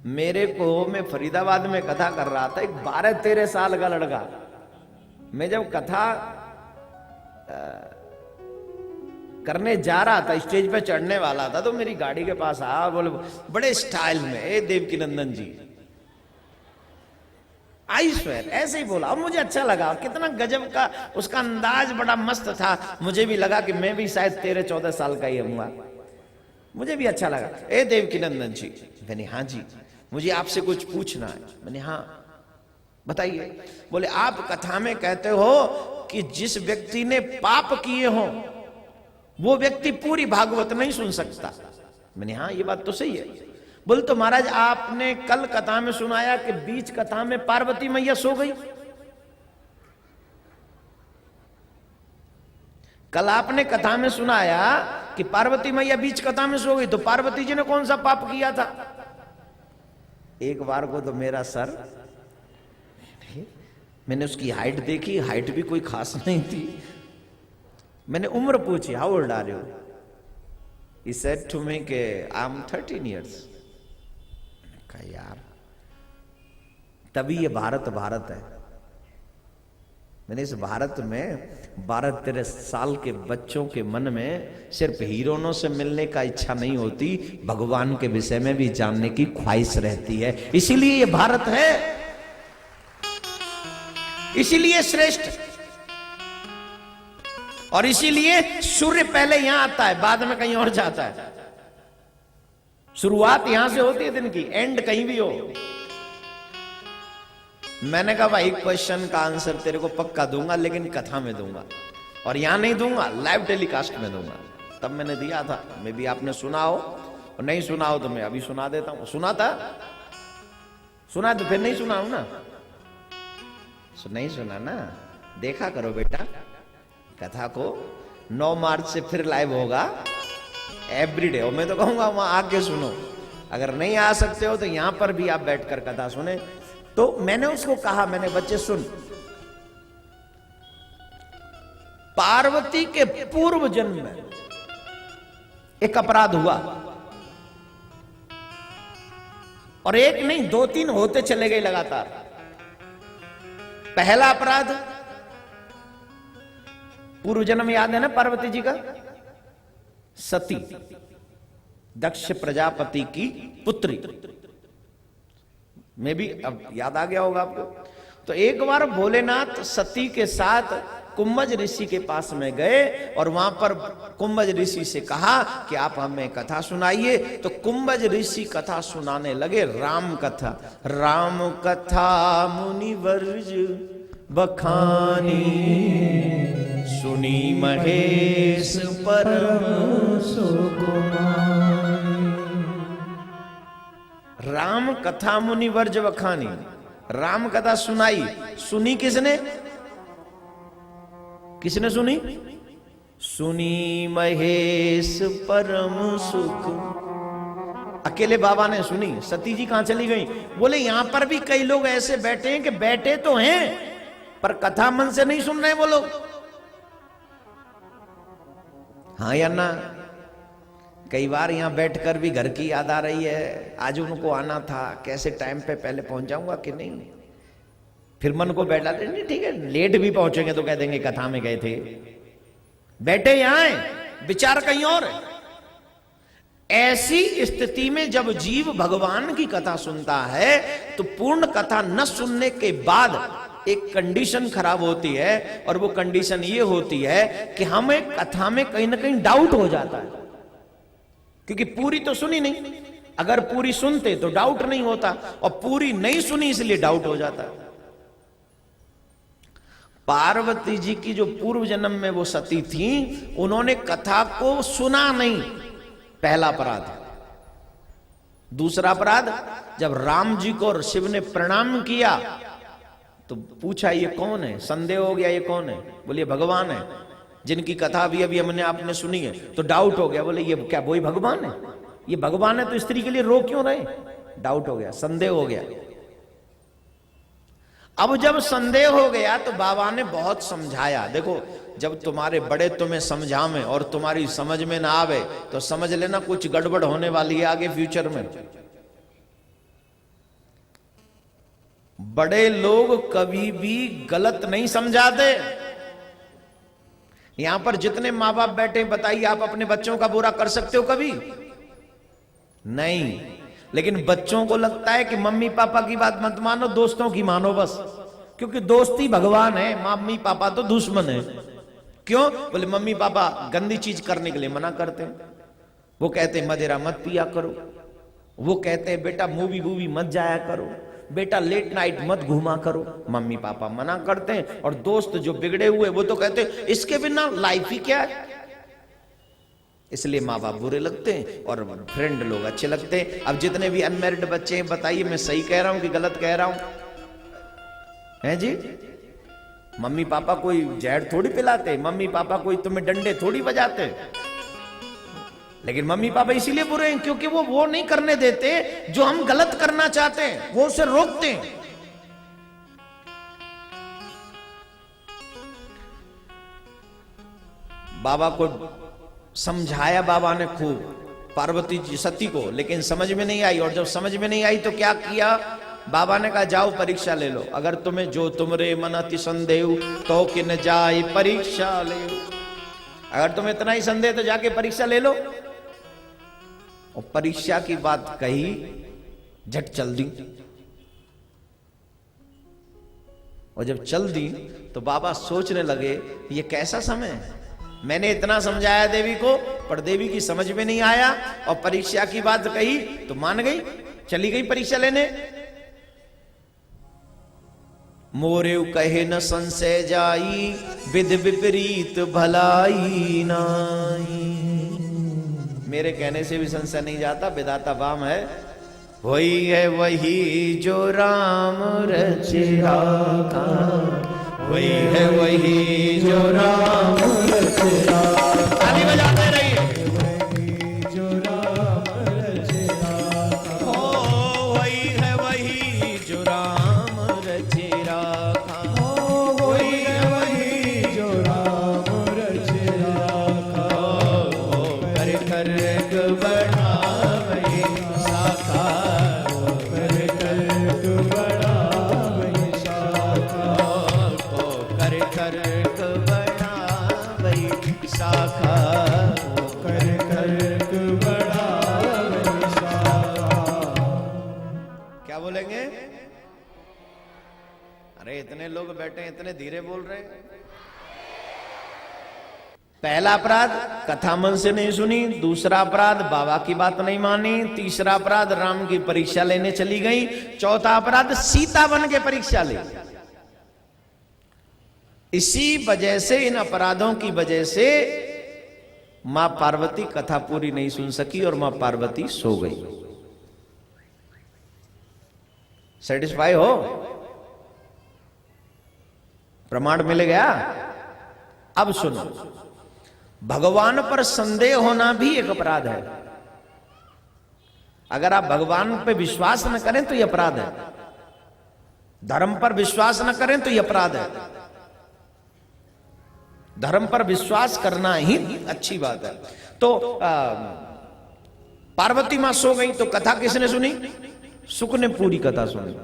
मेरे को, मैं फरीदाबाद में कथा कर रहा था, एक 12-13 साल का लड़का, मैं जब कथा करने जा रहा था, स्टेज पे चढ़ने वाला था, तो मेरी गाड़ी के पास आया, बोले बड़े स्टाइल में, ए देवकी नंदन जी, आई स्वेर, ऐसे ही बोला। और मुझे अच्छा लगा, कितना गजब का उसका अंदाज, बड़ा मस्त था। मुझे भी लगा कि मैं भी शायद 13-14 साल का ही हूँ, मुझे भी अच्छा लगा। ए देवकी नंदन जी, मैंने हाँ जी, मुझे आपसे कुछ पूछना है। मैंने हाँ बताइए। बोले आप कथा में कहते हो कि जिस व्यक्ति ने पाप किए हो वो व्यक्ति पूरी भागवत नहीं सुन सकता। मैंने हाँ ये बात तो सही है। बोले तो महाराज आपने कल कथा में सुनाया कि बीच कथा में पार्वती मैया सो गई। कल आपने कथा में सुनाया कि पार्वती मैया बीच कथा में सो गई, तो पार्वती जी ने कौन सा पाप किया था? एक बार को तो मेरा सर, मैंने उसकी हाइट देखी, हाइट भी कोई खास नहीं थी। मैंने उम्र पूछी, how old are you? He said to me के आई एम 13 इयर्स। कहा यार, तभी ये भारत भारत है। मैंने इस भारत में 12-13 साल के बच्चों के मन में सिर्फ हीरोइनों से मिलने का इच्छा नहीं होती, भगवान के विषय में भी जानने की ख्वाहिश रहती है। इसीलिए ये भारत है, इसीलिए श्रेष्ठ, और इसीलिए सूर्य पहले यहां आता है, बाद में कहीं और जाता है। शुरुआत यहां से होती है दिन की, एंड कहीं भी हो। मैंने कहा भाई क्वेश्चन का आंसर तेरे को पक्का दूंगा, लेकिन कथा में दूंगा, और यहां नहीं दूंगा, लाइव टेलीकास्ट में दूंगा। तब मैंने दिया था। मे भी आपने सुना हो, और नहीं सुना हो तो मैं अभी सुना देता हूं। सुना था, सुना तो फिर नहीं सुना हूं ना, नहीं सुना ना, देखा करो बेटा कथा को। 9 मार्च से फिर लाइव होगा एवरीडे, और मैं तो कहूंगा वहां आके सुनो। अगर नहीं आ सकते हो तो यहां पर भी आप बैठकर कथा सुने। तो मैंने उसको कहा, मैंने बच्चे सुन, पार्वती के पूर्व जन्म में एक अपराध हुआ, और एक नहीं 2-3 होते चले गए लगातार। पहला अपराध, पूर्व जन्म याद है ना पार्वती जी का? सती, दक्ष प्रजापति की पुत्री, में भी अब याद आ गया होगा आपको। तो एक बार भोलेनाथ सती के साथ कुंभज ऋषि के पास में गए, और वहां पर कुंभज ऋषि से कहा कि आप हमें कथा सुनाइए। तो कुंभज ऋषि कथा सुनाने लगे, राम कथा। राम कथा मुनिवर्ज बखानी, सुनी महेश परम सुकुमार। राम कथा मुनिवर्ज बखानी, राम कथा सुनाई। सुनी किसने? किसने सुनी? सुनी महेश परम सुख। अकेले बाबा ने सुनी। सती जी कहां चली गई? बोले यहां पर भी कई लोग ऐसे बैठे हैं कि बैठे तो हैं पर कथा मन से नहीं सुन रहे वो लोग। हाँ या ना? कई बार यहां बैठकर भी घर की याद आ रही है, आज उनको आना था, कैसे टाइम पे पहले पहुंच जाऊंगा कि नहीं। फिर मन को बैठा दे, नहीं ठीक है, लेट भी पहुंचेंगे तो कह देंगे कथा में गए थे। बैठे यहां है, विचार कहीं और है। ऐसी स्थिति में जब जीव भगवान की कथा सुनता है तो पूर्ण कथा न सुनने के बाद एक कंडीशन खराब होती है, और वो कंडीशन ये होती है कि हमें कथा में कहीं ना कहीं डाउट हो जाता है, क्योंकि पूरी तो सुनी नहीं। अगर पूरी सुनते तो डाउट नहीं होता, और पूरी नहीं सुनी इसलिए डाउट हो जाता है। पार्वती जी की जो पूर्व जन्म में वो सती थी, उन्होंने कथा को सुना नहीं, पहला अपराध। दूसरा अपराध, जब राम जी को शिव ने प्रणाम किया तो पूछा ये कौन है? संदेह हो गया ये कौन है? बोलिए भगवान है, जिनकी कथा अभी अभी हमने आपने सुनी है। तो डाउट हो गया, बोले ये क्या वही भगवान है? ये भगवान है तो स्त्री के लिए रो क्यों रहे? डाउट हो गया, संदेह हो गया। अब जब संदेह हो गया तो बाबा ने बहुत समझाया। देखो, जब तुम्हारे बड़े तुम्हें समझावे और तुम्हारी समझ में ना आवे तो समझ लेना कुछ गड़बड़ होने वाली है आगे फ्यूचर में। बड़े लोग कभी भी गलत नहीं समझाते। यहां पर जितने माँ बाप बैठे बताइए, आप अपने बच्चों का बुरा कर सकते हो कभी? नहीं। लेकिन बच्चों को लगता है कि मम्मी पापा की बात मत मानो, दोस्तों की मानो बस, क्योंकि दोस्ती भगवान है, मम्मी पापा तो दुश्मन है। क्यों? बोले मम्मी पापा गंदी चीज करने के लिए मना करते हैं। वो कहते हैं मदिरा मत पिया करो, वो कहते हैं बेटा मूवी मत जाया करो, बेटा लेट नाइट मत घूमा करो, मम्मी पापा मना करते हैं। और दोस्त जो बिगड़े हुए वो तो कहते हैं इसके बिना लाइफ ही क्या है। इसलिए माँ बाप बुरे लगते हैं और फ्रेंड लोग अच्छे लगते हैं। अब जितने भी अनमैरिड बच्चे हैं बताइए, मैं सही कह रहा हूं कि गलत कह रहा हूं? है जी? मम्मी पापा कोई जहर थोड़ी पिलाते, मम्मी पापा कोई तुम्हें डंडे थोड़ी बजाते, लेकिन मम्मी पापा इसीलिए बुरे हैं क्योंकि वो नहीं करने देते जो हम गलत करना चाहते हैं, वो उसे रोकते हैं। बाबा को समझाया बाबा ने खूब पार्वती जी सती को, लेकिन समझ में नहीं आई। और जब समझ में नहीं आई तो क्या किया? बाबा ने कहा जाओ परीक्षा ले लो, अगर तुम्हें जो तुमरे मन अति संदेह तो कि न जाए परीक्षा ले। अगर तुम्हें इतना ही संदेह तो जाके परीक्षा ले लो। और परीक्षा की बात कही, झट चल दी। और जब चल दी तो बाबा सोचने लगे ये कैसा समय है, मैंने इतना समझाया देवी को पर देवी की समझ में नहीं आया, और परीक्षा की बात कही तो मान गई, चली गई परीक्षा लेने। मोरे कहे न संशय जाई, विध विपरीत भलाई नाई। मेरे कहने से भी संशय नहीं जाता, विधाता वाम है। वही है वही जो राम रचे राखा, वही है वही जो राम रचे राखा। ताली बजाते रहिए। वही जो राम रचे राखा, ओ वही है वही जो राम रचे राखा, ओ वही है वही जो राम रचे राखा। ओ कर कर बढ़ावे शाखा, कर कर बढ़ावे शाखा, कर कर बढ़ावे शाखा, कर कर बढ़ावे शाखा। क्या बोलेंगे? अरे इतने लोग बैठे हैं, इतने धीरे बोल रहे हैं। पहला अपराध कथा मन से नहीं सुनी, दूसरा अपराध बाबा की बात नहीं मानी, तीसरा अपराध राम की परीक्षा लेने चली गई, चौथा अपराध सीता बन के परीक्षा ले। इसी वजह से, इन अपराधों की वजह से मां पार्वती कथा पूरी नहीं सुन सकी और मां पार्वती सो गई। सेटिस्फाई हो? प्रमाण मिल गया? अब सुनो, भगवान पर संदेह होना भी एक अपराध है। अगर आप भगवान पे विश्वास न करें तो यह अपराध है, धर्म पर विश्वास न करें तो यह अपराध है। धर्म पर विश्वास करना ही अच्छी बात है। तो पार्वती मां सो गई तो कथा किसने सुनी? सुक ने पूरी कथा सुनी।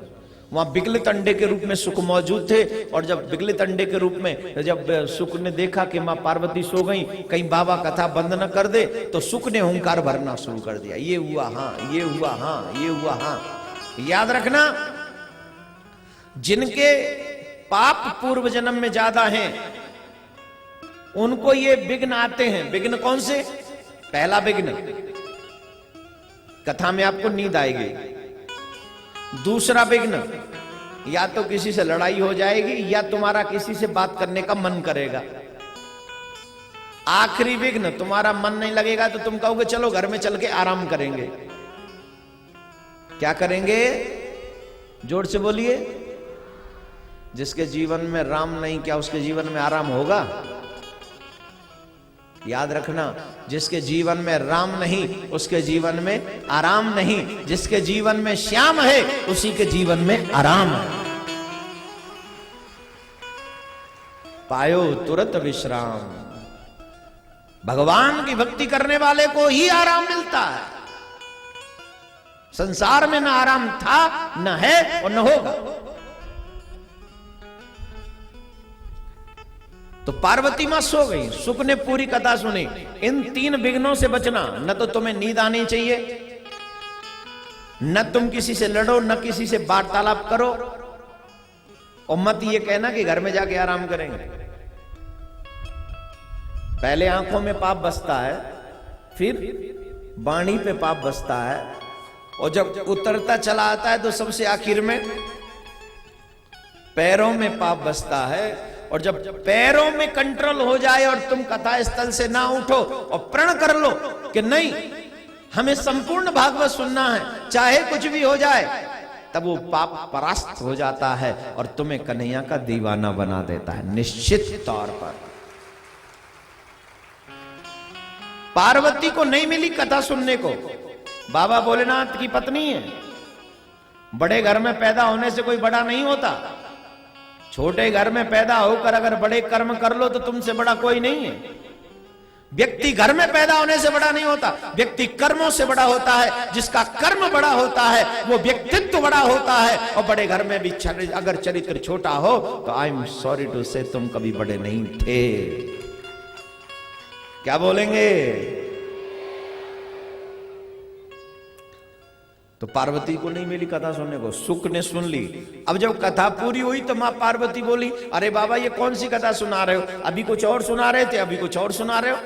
वहां विगलित अंडे के रूप में सुक मौजूद थे, और जब विगलित अंडे के रूप में जब सुक ने देखा कि मां पार्वती सो गई, कहीं बाबा कथा बंद न कर दे, तो सुक ने हुंकार भरना शुरू कर दिया। ये हुआ हाँ, ये हुआ हाँ, ये हुआ हाँ। याद रखना, जिनके पाप पूर्व जन्म में ज्यादा हैं उनको ये विघ्न आते हैं। विघ्न कौन से? पहला विघ्न, कथा में आपको नींद आएगी। दूसरा विघ्न, या तो किसी से लड़ाई हो जाएगी या तुम्हारा किसी से बात करने का मन करेगा। आखिरी विघ्न, तुम्हारा मन नहीं लगेगा तो तुम कहोगे चलो घर में चल के आराम करेंगे। क्या करेंगे? जोर से बोलिए। जिसके जीवन में राम नहीं, क्या उसके जीवन में आराम होगा? याद रखना, जिसके जीवन में राम नहीं उसके जीवन में आराम नहीं। जिसके जीवन में श्याम है उसी के जीवन में आराम है। पायो तुरंत विश्राम। भगवान की भक्ति करने वाले को ही आराम मिलता है। संसार में न आराम था, न है और न होगा। तो पार्वती मां सो गई, सुख ने पूरी कथा सुनी। इन 3 विघ्नों से बचना, न तो तुम्हें नींद आनी चाहिए, न तुम किसी से लड़ो, न किसी से वार्तालाप करो, और मत ये कहना कि घर में जाके आराम करेंगे। पहले आंखों में पाप बसता है, फिर वाणी पे पाप बसता है, और जब उतरता चला आता है तो सबसे आखिर में पैरों में पाप बसता है। और जब पैरों में कंट्रोल हो जाए और तुम कथा स्थल से ना उठो और प्रण कर लो कि नहीं, हमें संपूर्ण भागवत सुनना है, चाहे कुछ भी हो जाए, तब वो पाप परास्त हो जाता है और तुम्हें कन्हैया का दीवाना बना देता है निश्चित तौर पर। पार्वती को नहीं मिली कथा सुनने को, बाबा भोलेनाथ की पत्नी है। बड़े घर में पैदा होने से कोई बड़ा नहीं होता। छोटे घर में पैदा होकर अगर बड़े कर्म कर लो तो तुमसे बड़ा कोई नहीं है। व्यक्ति घर में पैदा होने से बड़ा नहीं होता, व्यक्ति कर्मों से बड़ा होता है। जिसका कर्म बड़ा होता है वो व्यक्तित्व बड़ा होता है। और बड़े घर में भी अगर चरित्र छोटा हो तो आई एम सॉरी टू से तुम कभी बड़े नहीं थे। क्या बोलेंगे? तो पार्वती को नहीं मिली कथा सुनने को, सुख ने सुन ली। अब जब कथा पूरी हुई तो मां पार्वती बोली, अरे बाबा ये कौन सी कथा सुना रहे हो? अभी कुछ और सुना रहे थे, अभी कुछ और सुना रहे हो।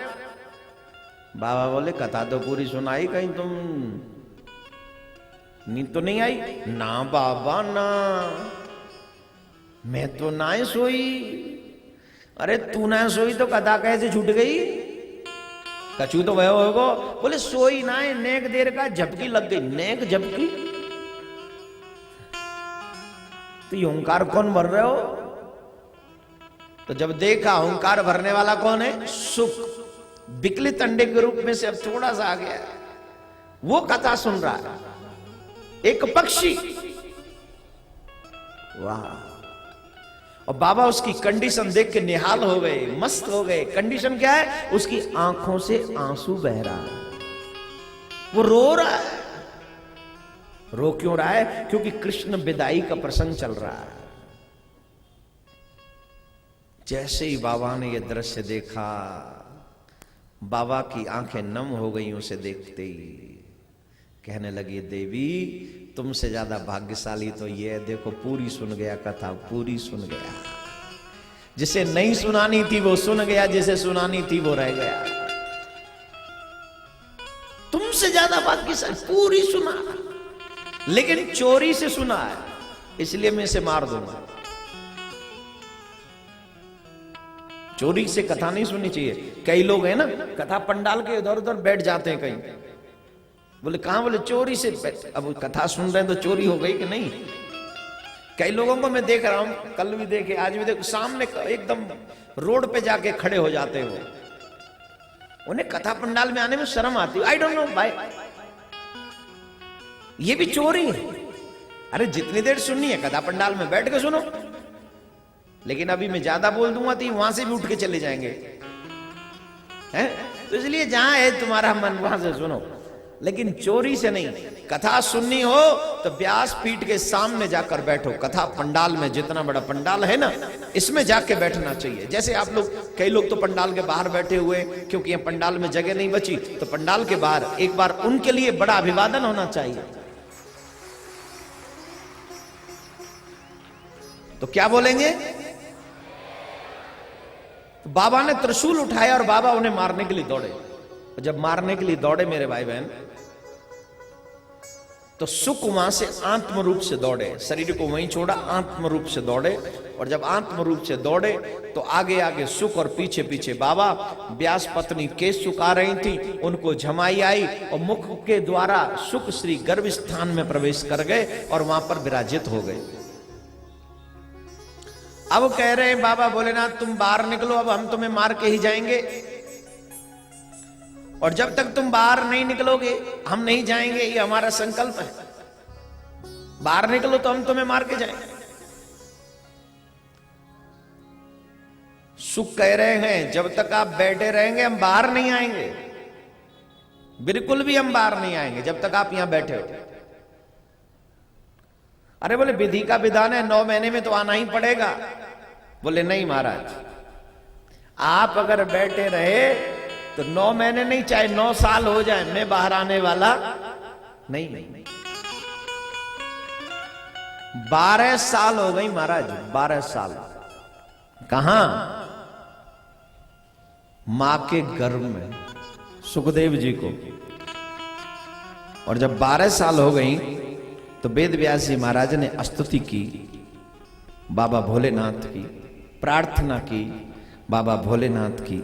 बाबा बोले कथा तो पूरी सुनाई, कहीं तुम नींद तो नहीं आई? ना बाबा ना, मैं तो ना सोई। अरे तू ना सोई तो कथा कैसे छूट गई? कछू तो वह होगो। बोले सोई ना है, नेक देर का झपकी लग गई। नेक झपकी? तो ये ओंकार कौन भर रहे हो? तो जब देखा ओंकार भरने वाला कौन है, सुख विकलित अंडे के रूप में से अब थोड़ा सा आ गया, वो कथा सुन रहा है। एक पक्षी, वाह। और बाबा उसकी कंडीशन देख के निहाल हो गए, मस्त हो गए। कंडीशन क्या है? उसकी आंखों से आंसू बह रहा है, वो रो रहा है। रो क्यों रहा है? क्योंकि कृष्ण विदाई का प्रसंग चल रहा है। जैसे ही बाबा ने यह दृश्य देखा, बाबा की आंखें नम हो गई उसे देखते ही। कहने लगी, देवी तुमसे ज्यादा भाग्यशाली तो ये, देखो पूरी सुन गया कथा, पूरी सुन गया। जिसे नहीं सुनानी थी वो सुन गया, जिसे सुनानी थी वो रह गया। तुमसे ज्यादा भाग्यशाली, पूरी सुना, लेकिन चोरी से सुना है, इसलिए मैं इसे मार दूंगा। चोरी से कथा नहीं सुननी चाहिए। कई लोग हैं ना, कथा पंडाल के इधर उधर बैठ जाते हैं कहीं। बोले कहां? बोले चोरी से। अब कथा सुन रहे हैं तो चोरी हो गई कि नहीं? कई लोगों को मैं देख रहा हूं, कल भी देखे, आज भी देखो, सामने एकदम रोड पे जाके खड़े हो जाते हैं। वो उन्हें कथा पंडाल में आने में शर्म आती है। आई डोंट नो भाई, ये भी चोरी है। अरे जितनी देर सुननी है कथा पंडाल में बैठ के सुनो, लेकिन अभी मैं ज्यादा बोल दूंगा तो वहां से भी उठ के चले जाएंगे, हैं? तो इसलिए जहां है तुम्हारा मन वहां से सुनो, लेकिन चोरी से नहीं। कथा सुननी हो तो व्यास पीठ के सामने जाकर बैठो। कथा पंडाल में, जितना बड़ा पंडाल है ना, इसमें जाके बैठना चाहिए। जैसे आप लोग, कई लोग तो पंडाल के बाहर बैठे हुए, क्योंकि ये पंडाल में जगह नहीं बची, तो पंडाल के बाहर एक बार उनके लिए बड़ा अभिवादन होना चाहिए। तो क्या बोलेंगे? तो बाबा ने त्रिशूल उठाया और बाबा उन्हें मारने के लिए दौड़े। जब मारने के लिए दौड़े मेरे भाई बहन, तो सुख वहां से आत्म रूप से दौड़े, शरीर को वहीं छोड़ा, आत्म रूप से दौड़े। और जब आत्म रूप से दौड़े तो आगे आगे सुख और पीछे पीछे बाबा। व्यास पत्नी केस सुखा रही थी, उनको झमाई आई और मुख के द्वारा सुख श्री गर्भ स्थान में प्रवेश कर गए और वहां पर विराजित हो गए। अब कह रहे हैं बाबा भोलेनाथ तुम बाहर निकलो, अब हम तुम्हें मार के ही जाएंगे, और जब तक तुम बाहर नहीं निकलोगे हम नहीं जाएंगे, ये हमारा संकल्प है। बाहर निकलो तो हम तुम्हें मार के जाएंगे। सुख कह रहे हैं जब तक आप बैठे रहेंगे हम बाहर नहीं आएंगे, बिल्कुल भी हम बाहर नहीं आएंगे जब तक आप यहां बैठे हो। अरे बोले विधि का विधान है, 9 महीने में तो आना ही पड़ेगा। बोले नहीं महाराज, आप अगर बैठे रहे तो 9 महीने नहीं, चाहे 9 साल हो जाए, मैं बाहर आने वाला नहीं। 12 साल हो गई महाराज, 12 साल। कहां? मां के गर्भ में, सुखदेव जी को। और जब 12 साल हो गई तो वेद व्यास जी महाराज ने स्तुति की बाबा भोलेनाथ की, प्रार्थना की बाबा भोलेनाथ की।